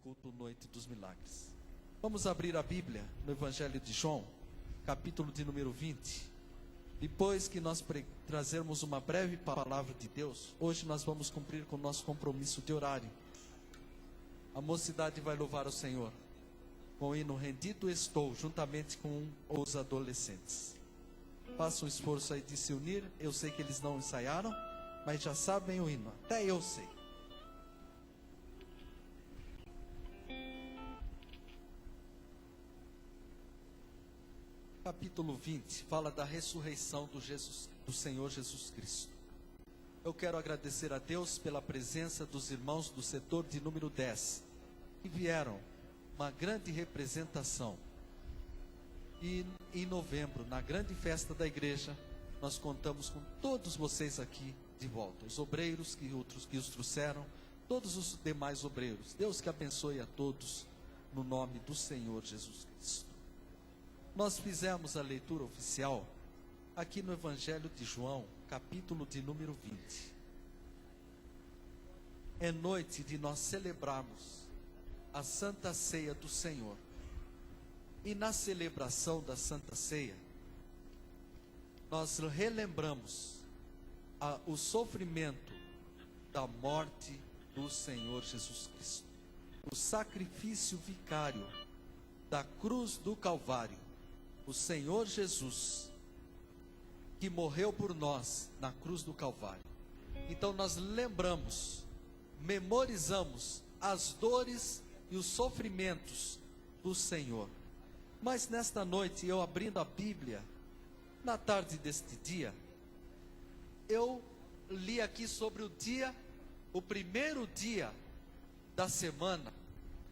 culto Noite dos Milagres. Vamos abrir a Bíblia no Evangelho de João, capítulo de número 20. Depois que nós trazermos uma breve palavra de Deus, hoje nós vamos cumprir com o nosso compromisso de horário. A mocidade vai louvar o Senhor com o hino Rendido Estou, juntamente com os adolescentes. Faça um esforço aí de se unir. Eu sei que eles não ensaiaram, mas já sabem o hino, até eu sei. Capítulo 20 fala da ressurreição do Senhor Jesus Cristo. Eu quero agradecer a Deus pela presença dos irmãos do setor de número 10, que vieram, uma grande representação. E em novembro, na grande festa da igreja, nós contamos com todos vocês aqui de volta. Os obreiros que os trouxeram, todos os demais obreiros. Deus que abençoe a todos, no nome do Senhor Jesus Cristo. Nós fizemos a leitura oficial aqui no Evangelho de João, capítulo de número 20. É noite de nós celebrarmos a Santa Ceia do Senhor. E na celebração da Santa Ceia, nós relembramos o sofrimento da morte do Senhor Jesus Cristo. O sacrifício vicário da cruz do Calvário. O Senhor Jesus, que morreu por nós na cruz do Calvário. Então nós lembramos, memorizamos as dores e os sofrimentos do Senhor. Mas nesta noite, eu abrindo a Bíblia, na tarde deste dia, eu li aqui sobre o primeiro dia da semana,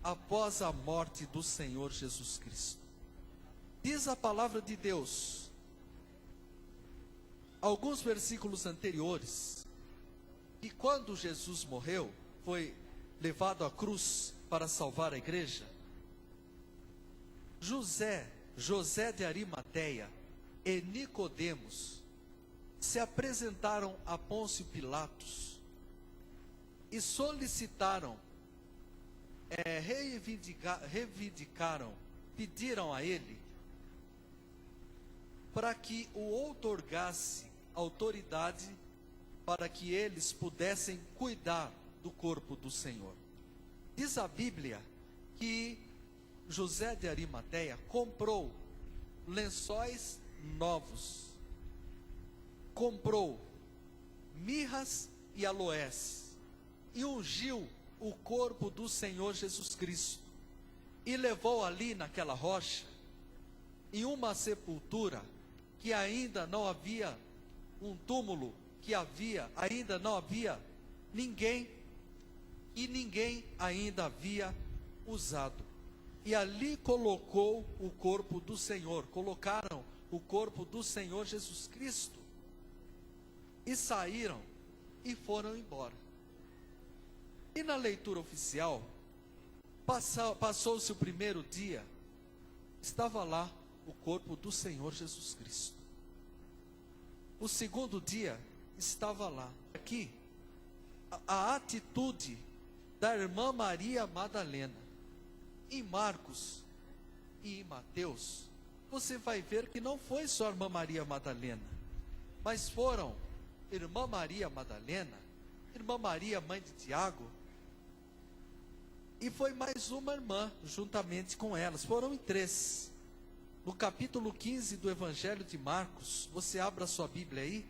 após a morte do Senhor Jesus Cristo. Diz a palavra de Deus, alguns versículos anteriores, que quando Jesus morreu, foi levado à cruz para salvar a igreja, José de Arimateia e Nicodemos se apresentaram a Pôncio Pilatos e solicitaram, reivindicaram, pediram a ele para que o outorgasse autoridade para que eles pudessem cuidar do corpo do Senhor. Diz a Bíblia que José de Arimateia comprou lençóis novos, comprou mirras e aloés e ungiu o corpo do Senhor Jesus Cristo e levou ali naquela rocha, em uma sepultura que ainda não havia, um túmulo que ainda não havia ninguém, e ninguém ainda havia usado. E ali colocou o corpo do Senhor, colocaram o corpo do Senhor Jesus Cristo, e saíram e foram embora. E na leitura oficial, passou-se o primeiro dia, estava lá o corpo do Senhor Jesus Cristo. O segundo dia estava lá. Aqui, a atitude da irmã Maria Madalena. Em Marcos e em Mateus, você vai ver que não foi só a irmã Maria Madalena, mas foram irmã Maria Madalena, irmã Maria, mãe de Tiago, e foi mais uma irmã juntamente com elas. Foram em 3. No capítulo 15 do Evangelho de Marcos, você abra a sua Bíblia aí,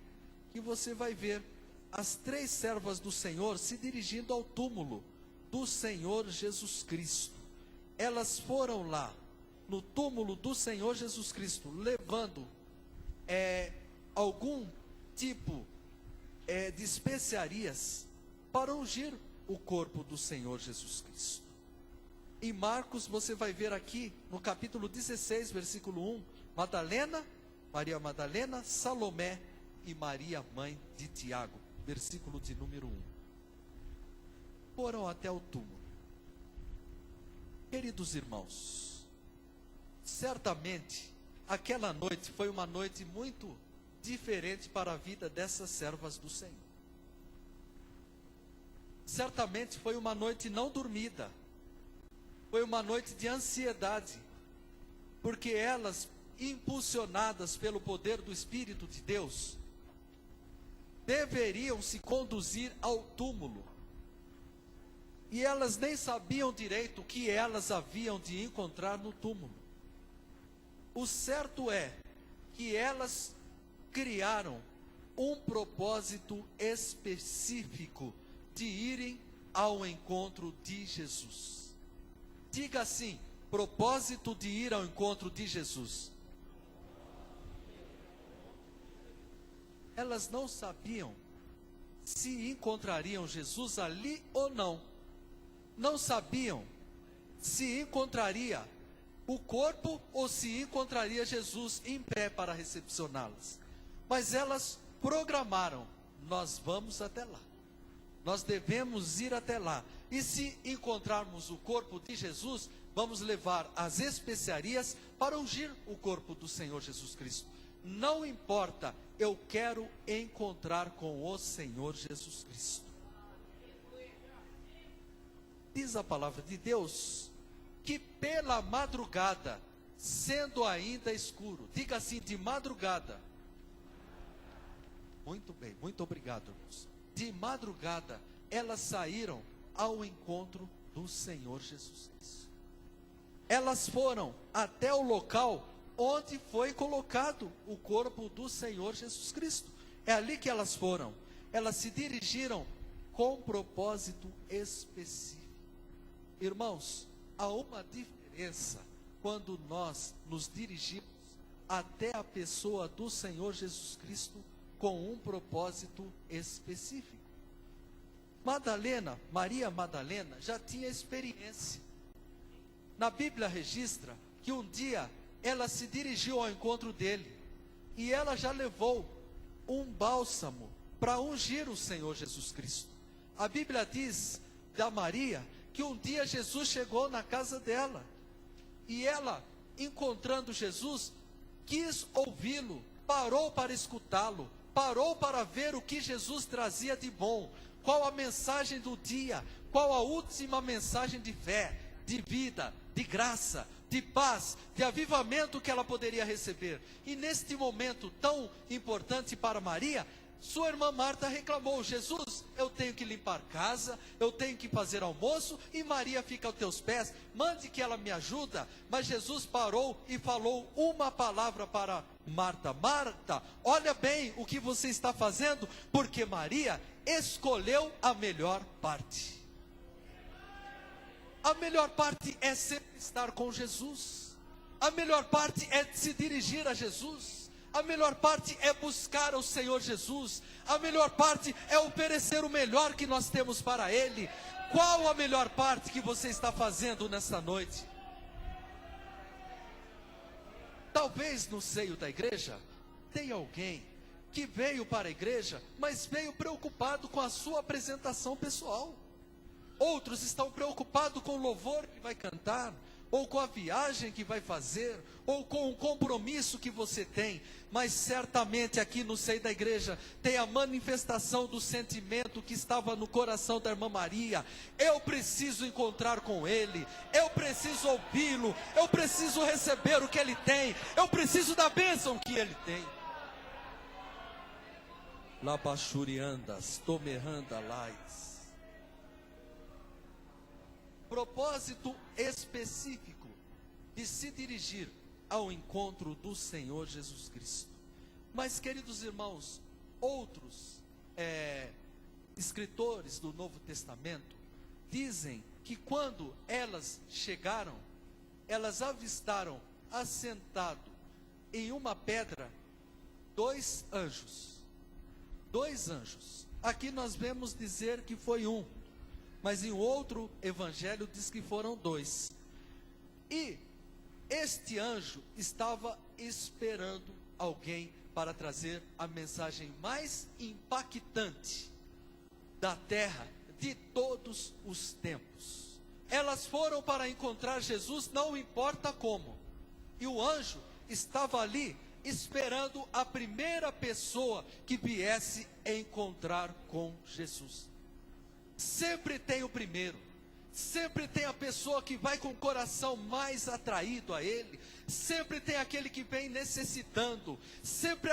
que você vai ver as 3 servas do Senhor se dirigindo ao túmulo do Senhor Jesus Cristo. Elas foram lá, no túmulo do Senhor Jesus Cristo, levando algum tipo de especiarias para ungir o corpo do Senhor Jesus Cristo. Em Marcos você vai ver aqui, no capítulo 16, versículo 1, Maria Madalena, Salomé e Maria, mãe de Tiago, versículo de número 1. Foram até o túmulo. Queridos irmãos, certamente aquela noite foi uma noite muito diferente para a vida dessas servas do Senhor. Certamente foi uma noite não dormida. Foi uma noite de ansiedade, porque elas, impulsionadas pelo poder do Espírito de Deus, deveriam se conduzir ao túmulo. E elas nem sabiam direito o que elas haviam de encontrar no túmulo. O certo é que elas criaram um propósito específico de irem ao encontro de Jesus. Diga assim: propósito de ir ao encontro de Jesus. Elas não sabiam se encontrariam Jesus ali ou não. Não sabiam se encontraria o corpo ou se encontraria Jesus em pé para recepcioná-las. Mas elas programaram: nós vamos até lá. Nós devemos ir até lá. E se encontrarmos o corpo de Jesus, vamos levar as especiarias para ungir o corpo do Senhor Jesus Cristo. Não importa, eu quero encontrar com o Senhor Jesus Cristo. Diz a palavra de Deus que pela madrugada, sendo ainda escuro, diga assim: de madrugada. Muito bem, muito obrigado, irmãos. De madrugada, elas saíram ao encontro do Senhor Jesus Cristo. Elas foram até o local onde foi colocado o corpo do Senhor Jesus Cristo. É ali que elas foram. Elas se dirigiram com propósito específico. Irmãos, há uma diferença quando nós nos dirigimos até a pessoa do Senhor Jesus Cristo com um propósito específico. Maria Madalena já tinha experiência. Na Bíblia registra que um dia ela se dirigiu ao encontro dele e ela já levou um bálsamo para ungir o Senhor Jesus Cristo. A Bíblia diz da Maria que um dia Jesus chegou na casa dela e ela, encontrando Jesus, quis ouvi-lo, parou para escutá-lo, parou para ver o que Jesus trazia de bom, qual a mensagem do dia, qual a última mensagem de fé, de vida, de graça, de paz, de avivamento que ela poderia receber. E neste momento tão importante para Maria, sua irmã Marta reclamou: Jesus, eu tenho que limpar casa, eu tenho que fazer almoço, e Maria fica aos teus pés, mande que ela me ajuda. Mas Jesus parou e falou uma palavra para Marta: Marta, olha bem o que você está fazendo, porque Maria escolheu a melhor parte. A melhor parte é sempre estar com Jesus. A melhor parte é se dirigir a Jesus. A melhor parte é buscar o Senhor Jesus. A melhor parte é oferecer o melhor que nós temos para Ele. Qual a melhor parte que você está fazendo nesta noite? Talvez no seio da igreja tenha alguém que veio para a igreja, mas veio preocupado com a sua apresentação pessoal. Outros estão preocupados com o louvor que vai cantar, ou com a viagem que vai fazer, ou com o compromisso que você tem. Mas certamente aqui no seio da igreja tem a manifestação do sentimento que estava no coração da irmã Maria: eu preciso encontrar com Ele, eu preciso ouvi-lo, eu preciso receber o que Ele tem, eu preciso da bênção que Ele tem. Labachuriandas, tomeranda lais. Propósito específico de se dirigir ao encontro do Senhor Jesus Cristo. Mas, queridos irmãos, outros escritores do Novo Testamento dizem que quando elas chegaram, elas avistaram assentado em uma pedra dois anjos. Dois anjos. Aqui nós vemos dizer que foi um, mas em outro evangelho diz que foram dois. E este anjo estava esperando alguém para trazer a mensagem mais impactante da terra de todos os tempos. Elas foram para encontrar Jesus, não importa como. E o anjo estava ali esperando a primeira pessoa que viesse encontrar com Jesus. Sempre tem o primeiro, Sempre tem a pessoa que vai com o coração mais atraído a Ele. Sempre tem aquele que vem necessitando. Sempre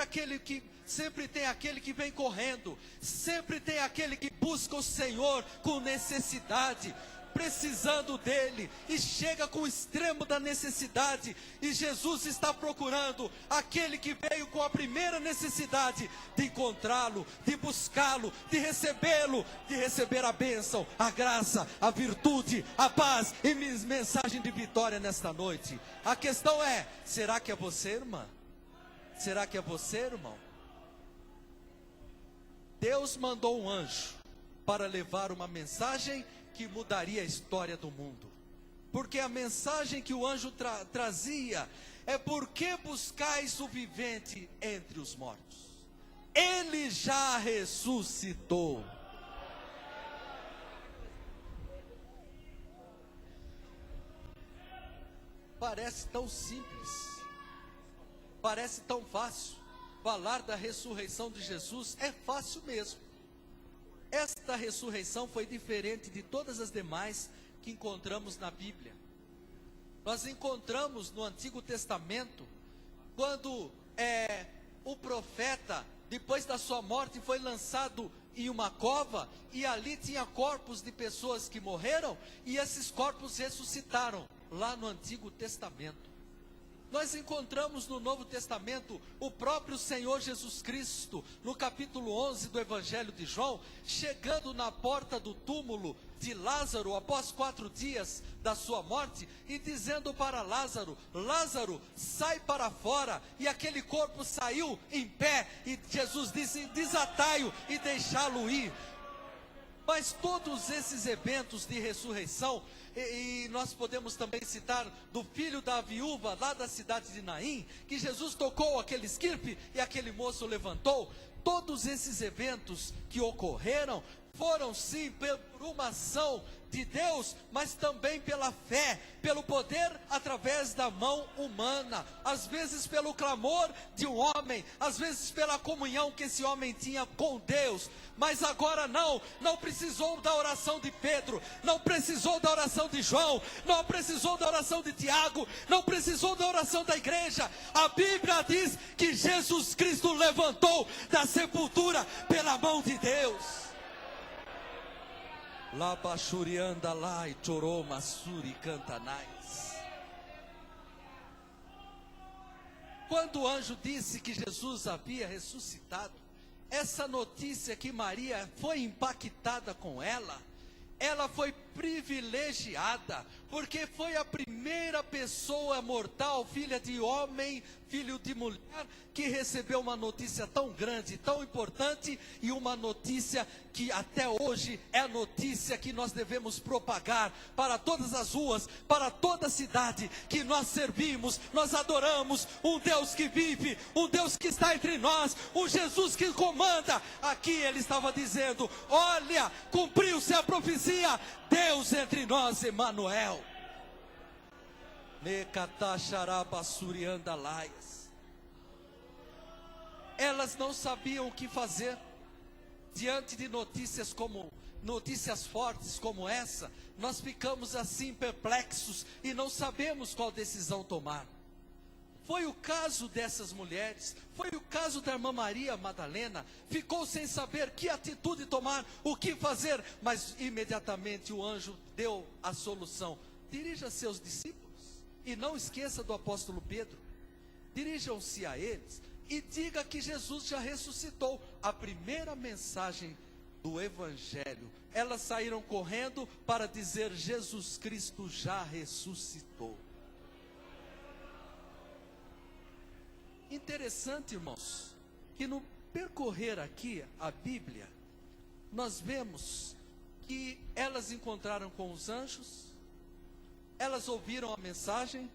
tem aquele que vem correndo. Sempre tem aquele que busca o Senhor com necessidade, precisando dele, e chega com o extremo da necessidade, e Jesus está procurando aquele que veio com a primeira necessidade de encontrá-lo, de buscá-lo, de recebê-lo, de receber a bênção, a graça, a virtude, a paz e mensagem de vitória nesta noite. A questão é: será que é você, irmã? Será que é você, irmão? Deus mandou um anjo para levar uma mensagem que mudaria a história do mundo. Porque a mensagem que o anjo trazia é: por que buscais o vivente entre os mortos? Ele já ressuscitou. Parece tão simples, parece tão fácil. Falar da ressurreição de Jesus é fácil mesmo. Esta ressurreição foi diferente de todas as demais que encontramos na Bíblia. Nós encontramos no Antigo Testamento, quando o profeta, depois da sua morte, foi lançado em uma cova, e ali tinha corpos de pessoas que morreram, e esses corpos ressuscitaram, lá no Antigo Testamento. Nós encontramos no Novo Testamento o próprio Senhor Jesus Cristo, no capítulo 11 do Evangelho de João, chegando na porta do túmulo de Lázaro, após 4 dias da sua morte, e dizendo para Lázaro: Lázaro, sai para fora. E aquele corpo saiu em pé, e Jesus disse: desatai-o e deixá-lo ir. Mas todos esses eventos de ressurreição, e nós podemos também citar do filho da viúva lá da cidade de Naim, que Jesus tocou aquele esquirpe e aquele moço levantou. Todos esses eventos que ocorreram foram sim por uma ação de Deus, mas também pela fé, pelo poder através da mão humana, às vezes pelo clamor de um homem, às vezes pela comunhão que esse homem tinha com Deus. Mas agora não precisou da oração de Pedro, não precisou da oração de João, não precisou da oração de Tiago, não precisou da oração da igreja. A Bíblia diz que Jesus Cristo levantou da sepultura pela mão de Deus. La bachurianda lá e chorou masuri cantanais. Quando o anjo disse que Jesus havia ressuscitado, essa notícia que Maria foi impactada com ela foi privilegiada, porque foi a primeira pessoa mortal, filha de homem, filho de mulher, que recebeu uma notícia tão grande, tão importante, e uma notícia que até hoje é a notícia que nós devemos propagar para todas as ruas, para toda a cidade, que nós servimos, nós adoramos um Deus que vive, um Deus que está entre nós, um Jesus que comanda. Aqui ele estava dizendo: olha, cumpriu-se a profecia, Deus entre nós, Emanuel. Elas não sabiam o que fazer diante de notícias fortes como essa. Nós ficamos assim perplexos e não sabemos qual decisão tomar. Foi o caso dessas mulheres, foi o caso da irmã Maria Madalena. Ficou sem saber que atitude tomar, o que fazer, mas imediatamente o anjo deu a solução: dirija seus discípulos e não esqueça do apóstolo Pedro. Dirijam-se a eles e diga que Jesus já ressuscitou. A primeira mensagem do Evangelho, elas saíram correndo para dizer: Jesus Cristo já ressuscitou. Interessante, irmãos, que no percorrer aqui a Bíblia, nós vemos que elas encontraram com os anjos, elas ouviram a mensagem,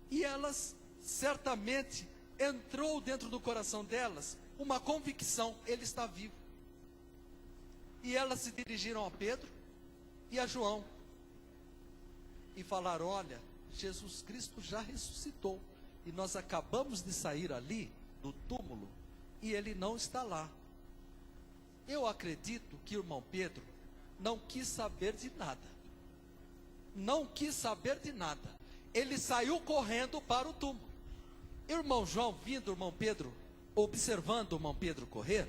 e elas certamente entrou dentro do coração delas uma convicção: ele está vivo. E elas se dirigiram a Pedro e a João e falaram: olha, Jesus Cristo já ressuscitou, e nós acabamos de sair ali do túmulo e ele não está lá. Eu acredito que o irmão Pedro não quis saber de nada. não quis saber de nada. Ele saiu correndo para o túmulo. Irmão João, vindo irmão Pedro, observando o irmão Pedro correr,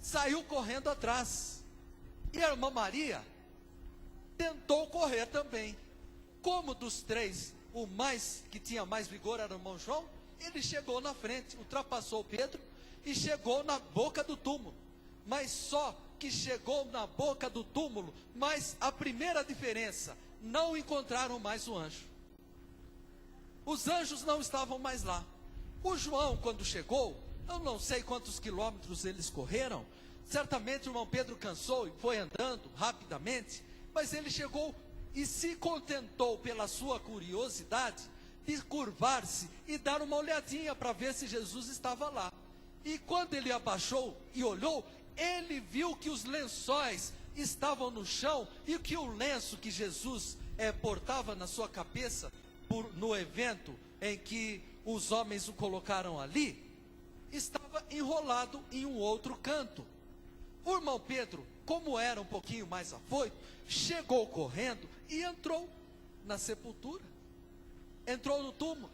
saiu correndo atrás. E a irmã Maria tentou correr também. Como dos três, o que tinha mais vigor era o irmão João, ele chegou na frente, ultrapassou Pedro e chegou na boca do túmulo. Mas só que chegou na boca do túmulo, mas a primeira diferença, não encontraram mais o anjo. Os anjos não estavam mais lá. O João, quando chegou, eu não sei quantos quilômetros eles correram, certamente o irmão Pedro cansou e foi andando rapidamente, mas ele chegou e se contentou pela sua curiosidade de curvar-se e dar uma olhadinha para ver se Jesus estava lá. E quando ele abaixou e olhou, ele viu que os lençóis estavam no chão e que o lenço que Jesus portava na sua cabeça no evento em que os homens o colocaram ali, estava enrolado em um outro canto. O irmão Pedro, como era um pouquinho mais afoito, chegou correndo e entrou na sepultura, entrou no túmulo,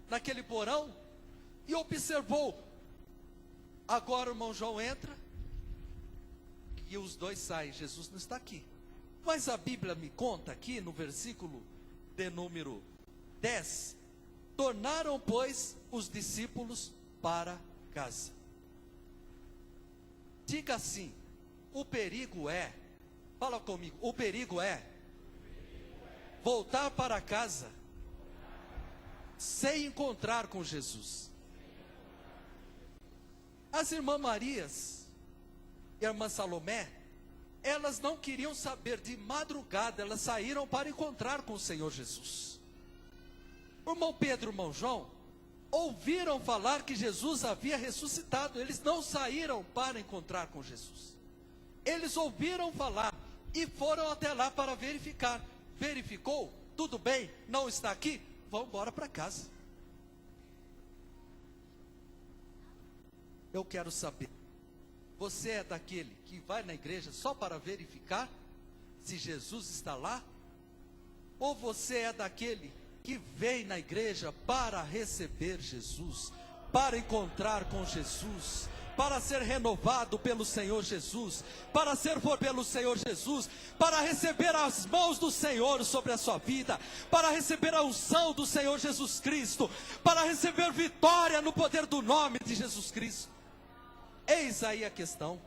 naquele porão, e observou. Agora o irmão João entra e os dois saem. Jesus não está aqui. Mas a Bíblia me conta aqui no versículo de número 10, tornaram, pois, os discípulos para casa. Diga assim: o perigo é, fala comigo, o perigo é voltar para casa sem encontrar com Jesus. As irmãs Marias e a irmã Salomé, elas não queriam saber, de madrugada elas saíram para encontrar com o Senhor Jesus. O irmão Pedro e o irmão João ouviram falar que Jesus havia ressuscitado. Eles não saíram para encontrar com Jesus. Eles ouviram falar e foram até lá para verificar. Verificou, tudo bem, não está aqui, vamos embora para casa. Eu quero saber, você é daquele que vai na igreja só para verificar se Jesus está lá? Ou você é daquele que vem na igreja para receber Jesus, para encontrar com Jesus, para ser renovado pelo Senhor Jesus, para ser pelo Senhor Jesus, para receber as mãos do Senhor sobre a sua vida, para receber a unção do Senhor Jesus Cristo, para receber vitória no poder do nome de Jesus Cristo? Eis aí a questão.